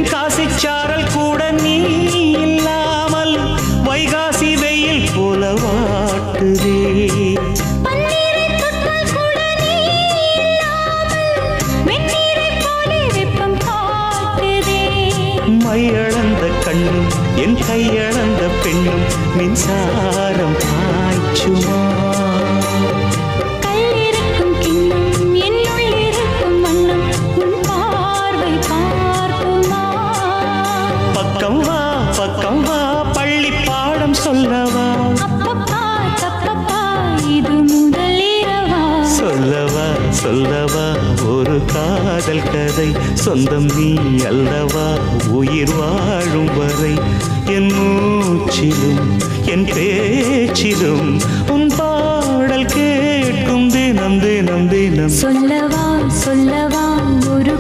தென்காசி சாரல் கூட நீ இல்லாமல் வைகாசி வெயில் போல வாட்டுதே. மையளந்த கண்ணும் என் கையளந்த பெண்ணும் மின்சாரம் பாய்ச்சுமா. கல்லிருக்கும் கிண்ணம் என்னுள் இருக்கும் வண்ணம் உன் பார்வை பார்க்குமா. பக்கம் வா பள்ளி பாடம் சொல்லவா. அப்பப்பா தப்பப்பா இது முதல் இரவா. சொல்லவா ஒரு காதல் கதை. சொந்தம் நீ அல்லவா உயிர் வாழும் வரை. என் மூச்சிலும் என் பேச்சிலும் உன் பாடல் கேட்கும் தினம் தினம் தினம். சொல்லவா ஒரு